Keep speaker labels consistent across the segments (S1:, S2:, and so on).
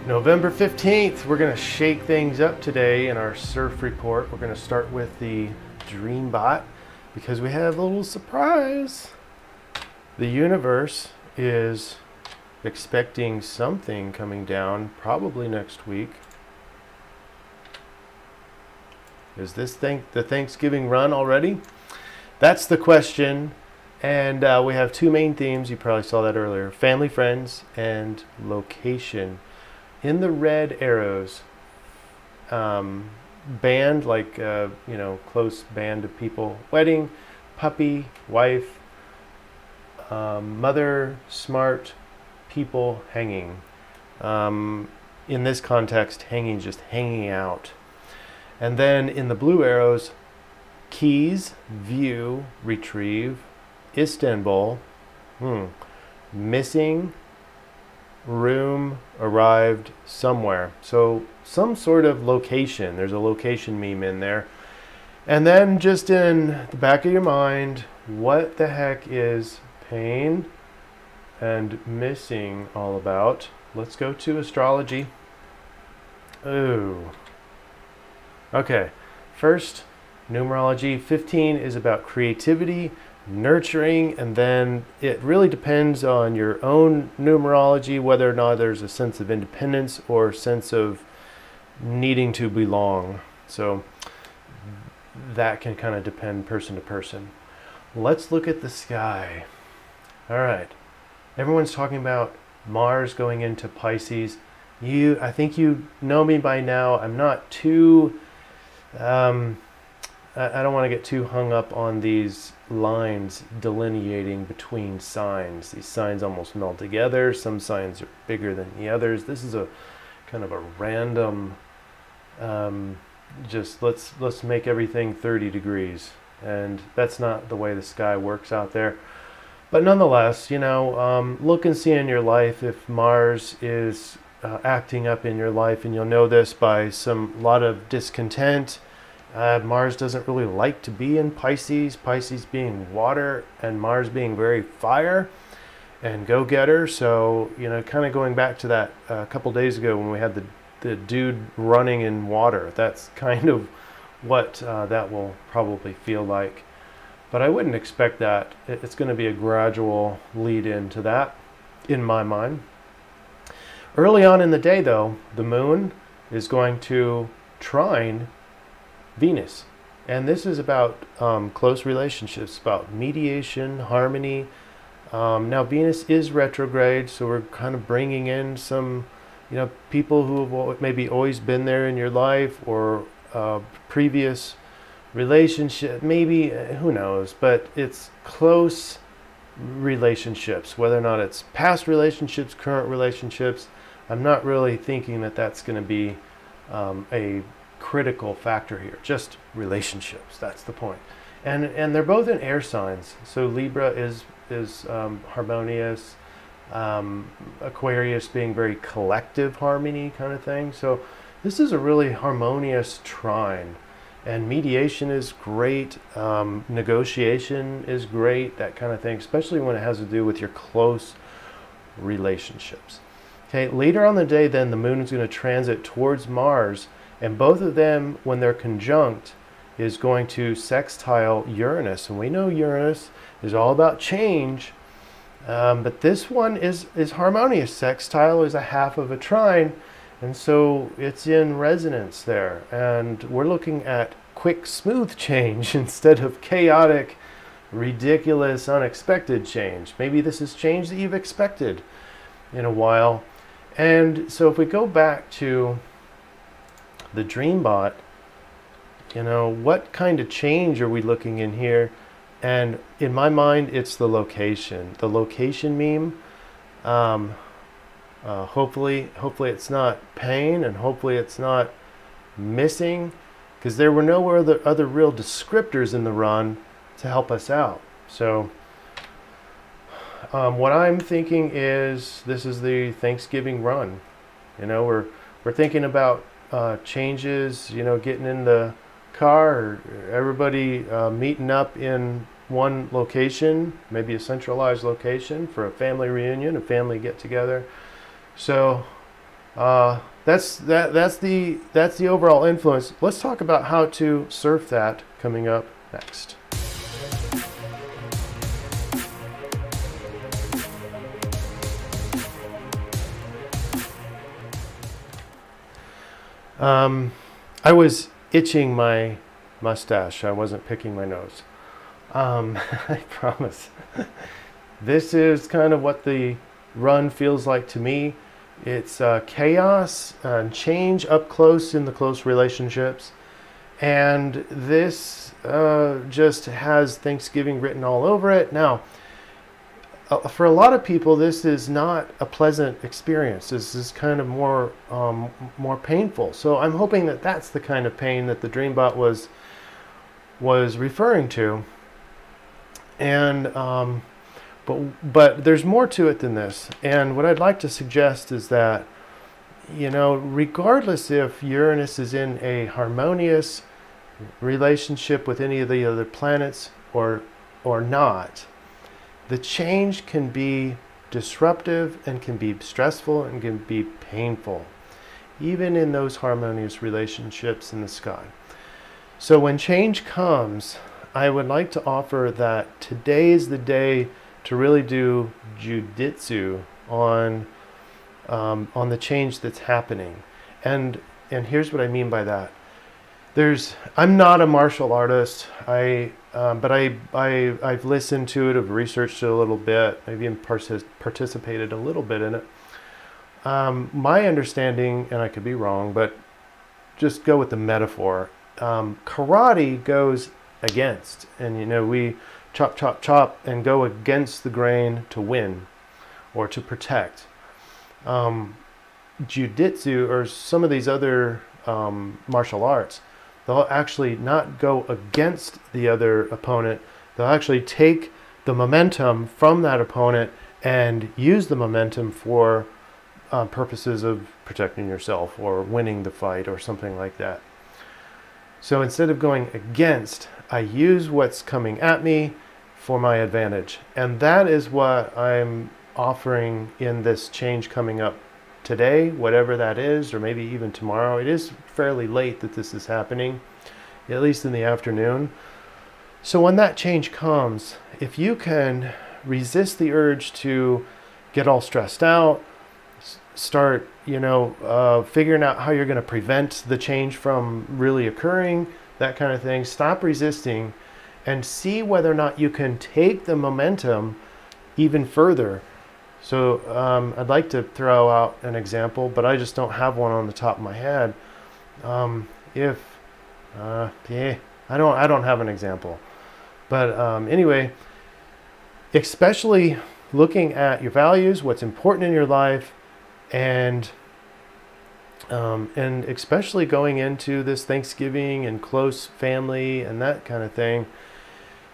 S1: November 15th, we're going to shake things up today in our CIRF report. We're going to start with the DreamBot because we have a little surprise. The universe is expecting something coming down probably next week. Is this the Thanksgiving run already? That's the question. And we have two main themes. You probably saw that earlier. Family, friends, and location. In the red arrows, band, like, close band of people. Wedding, puppy, wife, mother, smart, people, hanging. In this context, hanging, just hanging out. And then in the blue arrows, keys, view, retrieve, Istanbul, missing, room, arrived, somewhere. So some sort of location. There's a location meme in there. And then just in the back of your mind, what the heck is pain and missing all about? Let's go to astrology. Ooh. Okay, first, numerology. 15 is about creativity, nurturing, and then it really depends on your own numerology whether or not there's a sense of independence or sense of needing to belong. So that can kind of depend person to person. Let's look at the sky. All right, everyone's talking about Mars going into Pisces. I think you know me by now. I'm not too I don't want to get too hung up on these lines delineating between signs. These signs almost meld together. Some signs are bigger than the others. This is a kind of a random, just let's make everything 30 degrees. And that's not the way the sky works out there. But nonetheless, look and see in your life if Mars is acting up in your life, and you'll know this by a lot of discontent. Mars doesn't really like to be in Pisces, Pisces being water and Mars being very fire and go-getter. So, kind of going back to that a couple days ago when we had the dude running in water, that's kind of what that will probably feel like. But I wouldn't expect that. It's going to be a gradual lead into that, in my mind. Early on in the day, though, the moon is going to trine Venus. And this is about close relationships, about mediation, harmony. Now, Venus is retrograde, so we're kind of bringing in some, people who have maybe always been there in your life, or previous relationship, maybe, who knows, but it's close relationships, whether or not it's past relationships, current relationships. I'm not really thinking that that's going to be a critical factor here, just relationships. That's the point. And they're both in air signs. So Libra is harmonious, Aquarius being very collective harmony kind of thing. So this is a really harmonious trine. And mediation is great, negotiation is great, that kind of thing, especially when it has to do with your close relationships. Okay, later on in the day, then, the moon is going to transit towards Mars, and both of them, when they're conjunct, is going to sextile Uranus. And we know Uranus is all about change, but this one is harmonious. Sextile is a half of a trine, and so it's in resonance there. And we're looking at quick, smooth change instead of chaotic, ridiculous, unexpected change. Maybe this is change that you've expected in a while. And so if we go back to the DreamBot, what kind of change are we looking in here? And in my mind, it's the location meme. Hopefully it's not pain, and hopefully it's not missing, because there were no other real descriptors in the run to help us out. So what I'm thinking is this is the Thanksgiving run. We're thinking about changes, getting in the car, everybody meeting up in one location, maybe a centralized location for a family reunion, a family get together. So That's the overall influence. Let's talk about how to surf that coming up next. I was itching my mustache. I wasn't picking my nose. I promise. This is kind of what the run feels like to me. It's chaos and change up close in the close relationships. And this just has Thanksgiving written all over it. Now, for a lot of people, this is not a pleasant experience. This is kind of more painful. So I'm hoping that that's the kind of pain that the DreamBot was referring to. And but there's more to it than this. And what I'd like to suggest is that, you know, regardless if Uranus is in a harmonious relationship with any of the other planets or not, the change can be disruptive and can be stressful and can be painful, even in those harmonious relationships in the sky. So when change comes, I would like to offer that today is the day to really do judistu on the change that's happening. And here's what I mean by that. I'm not a martial artist. But I've listened to it, I've researched it a little bit, maybe even participated a little bit in it. My understanding, and I could be wrong, but just go with the metaphor. Karate goes against, and you know, we chop, chop, chop, and go against the grain to win or to protect. Juditsu, or some of these other martial arts, they'll actually not go against the other opponent. They'll actually take the momentum from that opponent and use the momentum for purposes of protecting yourself or winning the fight or something like that. So instead of going against, I use what's coming at me for my advantage. And that is what I'm offering in this change coming up today, whatever that is, or maybe even tomorrow. It is fairly late that this is happening, at least in the afternoon. So when that change comes, if you can resist the urge to get all stressed out, start, you know, figuring out how you're going to prevent the change from really occurring, that kind of thing, stop resisting and see whether or not you can take the momentum even further. So I'd like to throw out an example, but I just don't have one on the top of my head. Yeah, I don't have an example. But anyway, especially looking at your values, what's important in your life, and especially going into this Thanksgiving and close family and that kind of thing.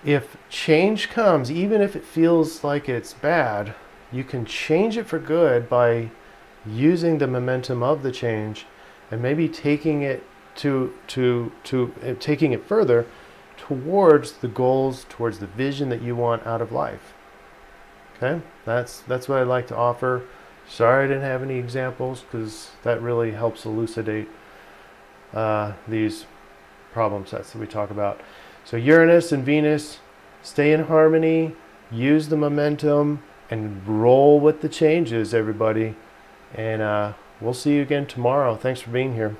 S1: If change comes, even if it feels like it's bad, you can change it for good by using the momentum of the change and maybe taking it taking it further towards the goals, towards the vision that you want out of life. Okay, that's what I'd like to offer. Sorry I didn't have any examples, because that really helps elucidate these problem sets that we talk about. So Uranus and Venus, stay in harmony, use the momentum, and roll with the changes, everybody. And we'll see you again tomorrow. Thanks for being here.